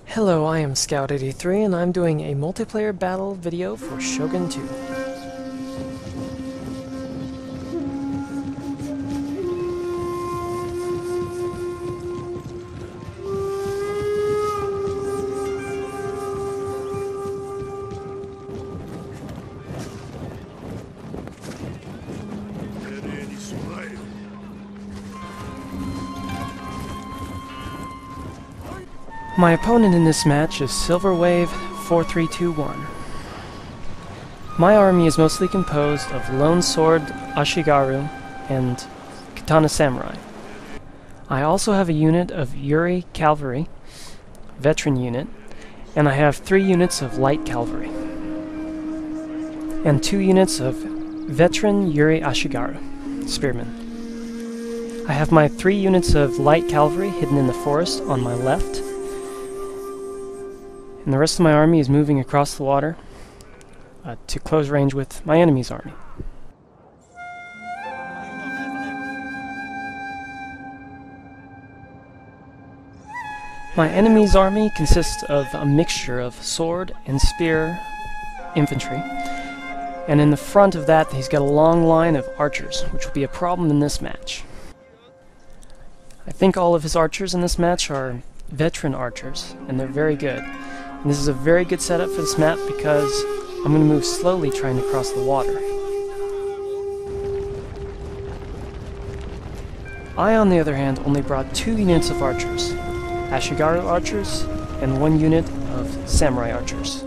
Hello, I am S83 and I'm doing a multiplayer battle video for Shogun 2. My opponent in this match is Silver Wave 4321. My army is mostly composed of Lone Sword Ashigaru and Katana Samurai. I also have a unit of Yuri Cavalry, veteran unit, and I have 3 units of Light Cavalry, and 2 units of veteran Yuri Ashigaru, spearmen. I have my 3 units of Light Cavalry hidden in the forest on my left, and the rest of my army is moving across the water to close range with my enemy's army. My enemy's army consists of a mixture of sword and spear infantry, and in the front of that he's got a long line of archers, which will be a problem in this match. I think all of his archers in this match are veteran archers, and they're very good. And this is a very good setup for this map because I'm going to move slowly trying to cross the water. I, on the other hand, only brought 2 units of archers, Ashigaru archers, and 1 unit of samurai archers.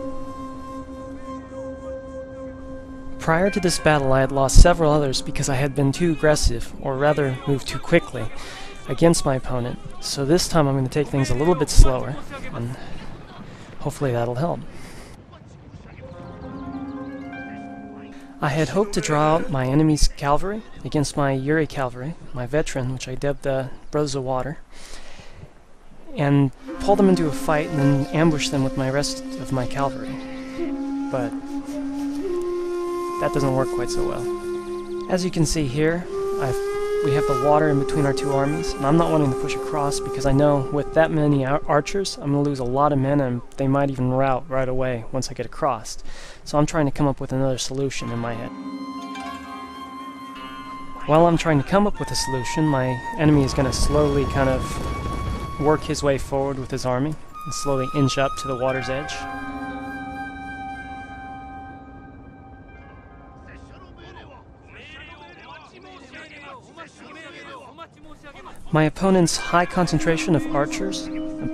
Prior to this battle, I had lost several others because I had been too aggressive, or rather moved too quickly, against my opponent. So this time I'm going to take things a little bit slower, and hopefully that'll help. I had hoped to draw out my enemy's cavalry against my Yuri cavalry, my veteran, which I dubbed the Brothers of Water, and pull them into a fight and then ambush them with my rest of my cavalry. But that doesn't work quite so well. As you can see here, we have the water in between our 2 armies, and I'm not wanting to push across because I know with that many archers, I'm going to lose a lot of men, and they might even rout right away once I get across. So I'm trying to come up with another solution in my head. While I'm trying to come up with a solution, my enemy is going to slowly kind of work his way forward with his army, and slowly inch up to the water's edge. My opponent's high concentration of archers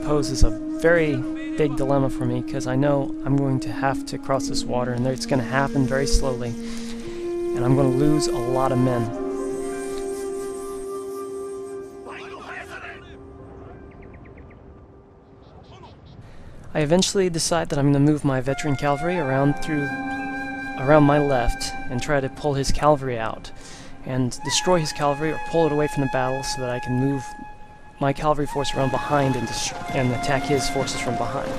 poses a very big dilemma for me because I know I'm going to have to cross this water, and it's going to happen very slowly, and I'm going to lose a lot of men. I eventually decide that I'm going to move my veteran cavalry around my left and try to pull his cavalry out and destroy his cavalry or pull it away from the battle so that I can move my cavalry force around behind and attack his forces from behind.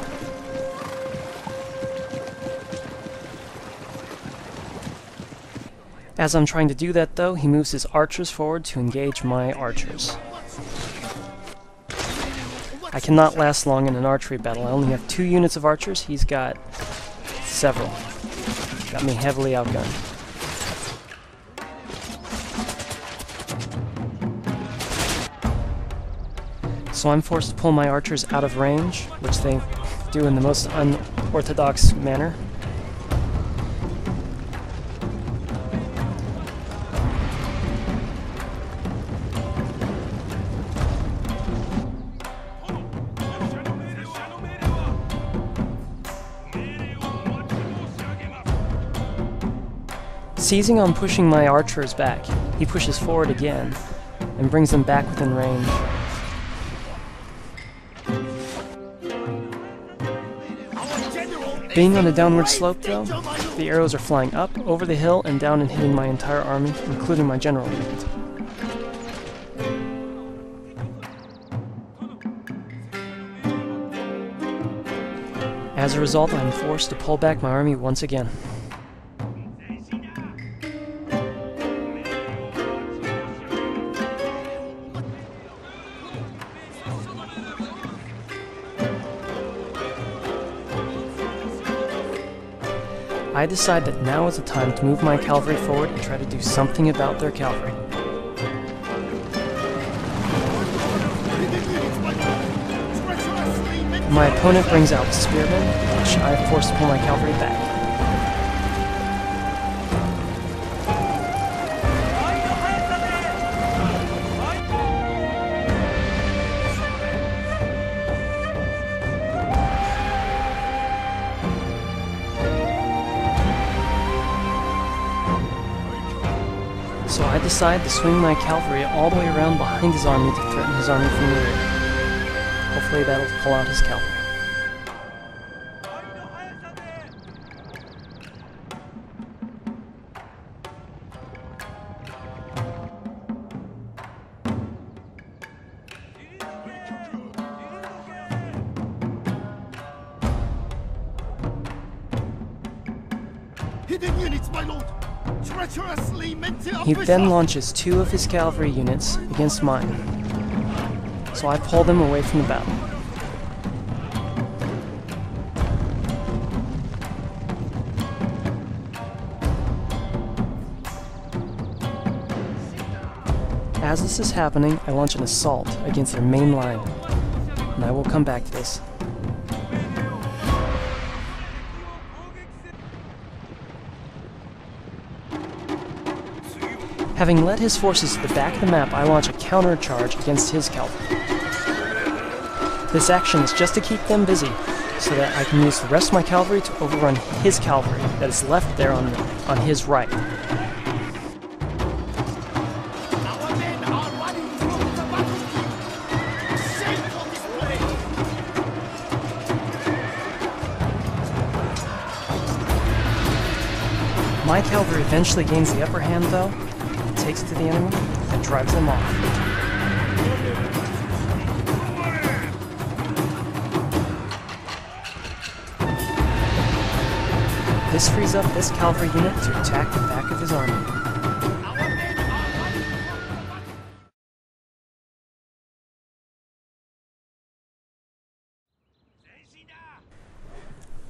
As I'm trying to do that though, he moves his archers forward to engage my archers. I cannot last long in an archery battle. I only have 2 units of archers, he's got several. Got me heavily outgunned. So I'm forced to pull my archers out of range, which they do in the most unorthodox manner. Seizing on pushing my archers back, he pushes forward again and brings them back within range. Being on a downward slope though, the arrows are flying up, over the hill, and down and hitting my entire army, including my general unit. As a result, I'm forced to pull back my army once again. I decide that now is the time to move my cavalry forward and try to do something about their cavalry. My opponent brings out spearmen, which I force to pull my cavalry back. So I decide to swing my cavalry all the way around behind his army to threaten his army from the rear. Hopefully that'll pull out his cavalry. Hidden units, my lord! Treacherously minted He then launches 2 of his cavalry units against mine, so I pull them away from the battle. As this is happening, I launch an assault against their main line, and I will come back to this. Having led his forces to the back of the map, I launch a counter-charge against his cavalry. This action is just to keep them busy, so that I can use the rest of my cavalry to overrun his cavalry that is left there on his right. My cavalry eventually gains the upper hand though, takes it to the enemy, and drives them off. This frees up this cavalry unit to attack the back of his army.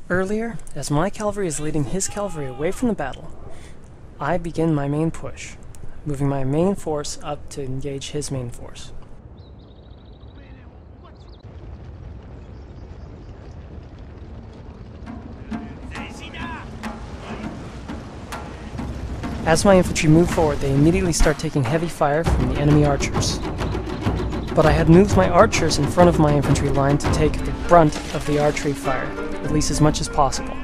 Earlier, as my cavalry is leading his cavalry away from the battle, I begin my main push, moving my main force up to engage his main force. As my infantry move forward, they immediately start taking heavy fire from the enemy archers. But I had moved my archers in front of my infantry line to take the brunt of the archery fire, at least as much as possible.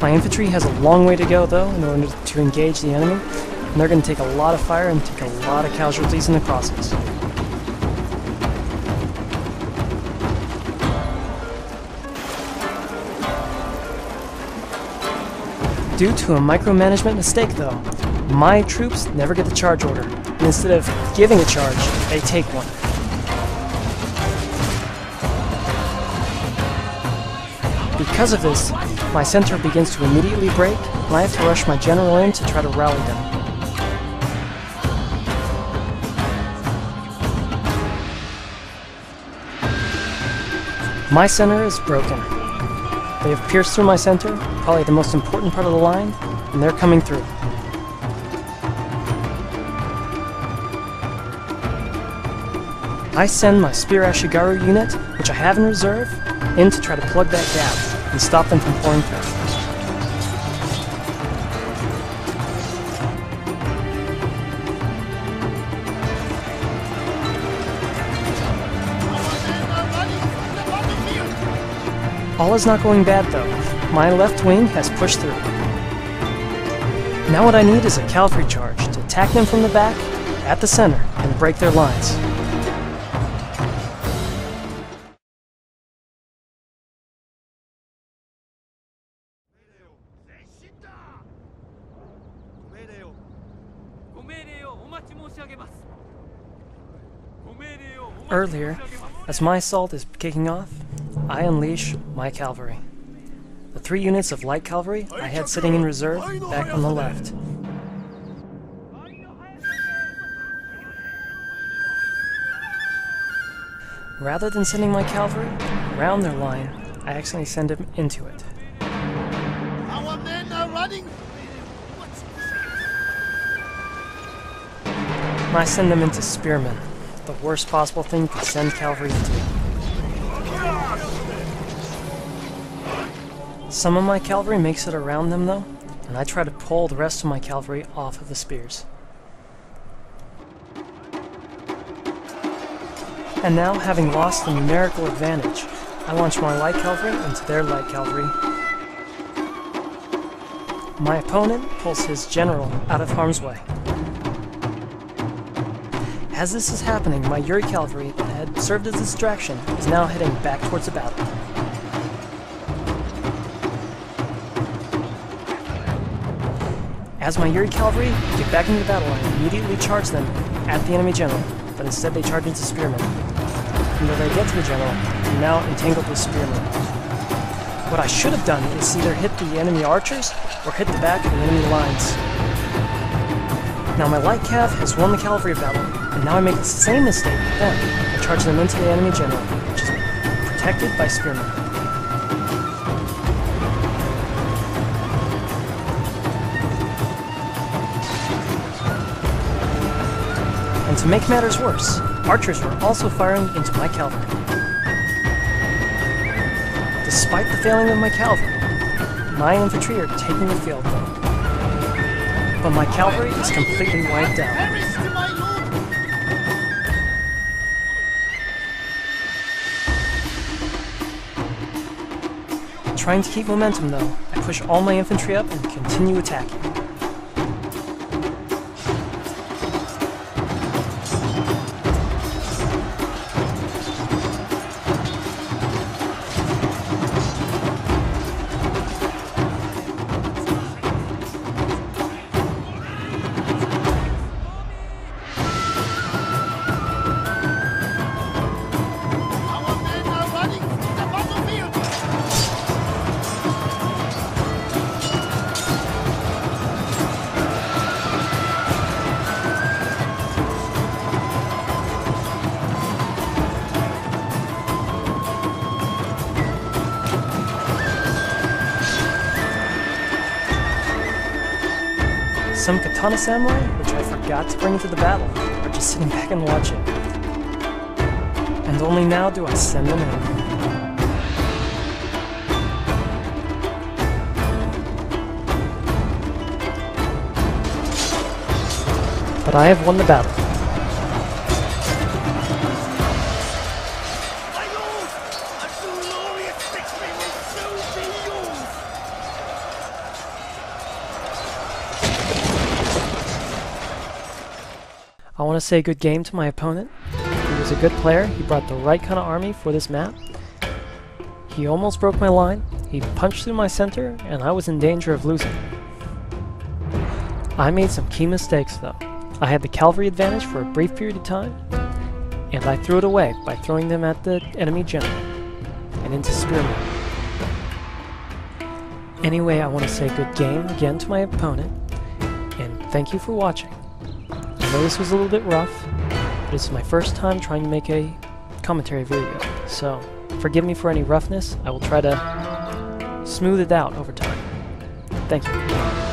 My infantry has a long way to go though in order to engage the enemy, and they're going to take a lot of fire and take a lot of casualties in the crossings. Due to a micromanagement mistake though, my troops never get the charge order, and instead of giving a charge, they take one. Because of this, my center begins to immediately break, and I have to rush my general in to try to rally them. My center is broken. They have pierced through my center, probably the most important part of the line, and they're coming through. I send my Spear Ashigaru unit, which I have in reserve, in to try to plug that gap and stop them from pouring through. All is not going bad though. My left wing has pushed through. Now what I need is a cavalry charge to attack them from the back, at the center, and break their lines. Earlier, as my assault is kicking off, I unleash my cavalry. The 3 units of light cavalry I had sitting in reserve back on the left. Rather than sending my cavalry around their line, I accidentally send them into it. Our men are running. I send them into spearmen, the worst possible thing you could send cavalry into. Some of my cavalry makes it around them though, and I try to pull the rest of my cavalry off of the spears. And now, having lost the numerical advantage, I launch my light cavalry into their light cavalry. My opponent pulls his general out of harm's way. As this is happening, my Yuri cavalry that had served as a distraction is now heading back towards the battle. As my Yuri cavalry get back into the battle, I immediately charge them at the enemy general, but instead they charge into spearmen. And when they get to the general, I'm now entangled with spearmen. What I should have done is either hit the enemy archers or hit the back of the enemy lines. Now my light cav has won the cavalry battle, and now I make the same mistake again. I charge them into the enemy general, which is protected by spearmen. And to make matters worse, archers were also firing into my cavalry. Despite the failing of my cavalry, my infantry are taking the field though. But my cavalry is completely wiped out. Perish to my lord. Trying to keep momentum though, I push all my infantry up and continue attacking. Our men are running. The battlefield. Some katana samurai, which I forgot to bring into the battle, are just sitting back and watching. And only now do I send them in. But I have won the battle. My lord, a glorious victory will soon be yours. I want to say good game to my opponent. He was a good player, he brought the right kind of army for this map. He almost broke my line, he punched through my center, and I was in danger of losing. I made some key mistakes though. I had the cavalry advantage for a brief period of time, and I threw it away by throwing them at the enemy general and into spearmen. Anyway, I want to say good game again to my opponent, and thank you for watching. I know this was a little bit rough, but it's my first time trying to make a commentary video, so forgive me for any roughness. I will try to smooth it out over time. Thank you.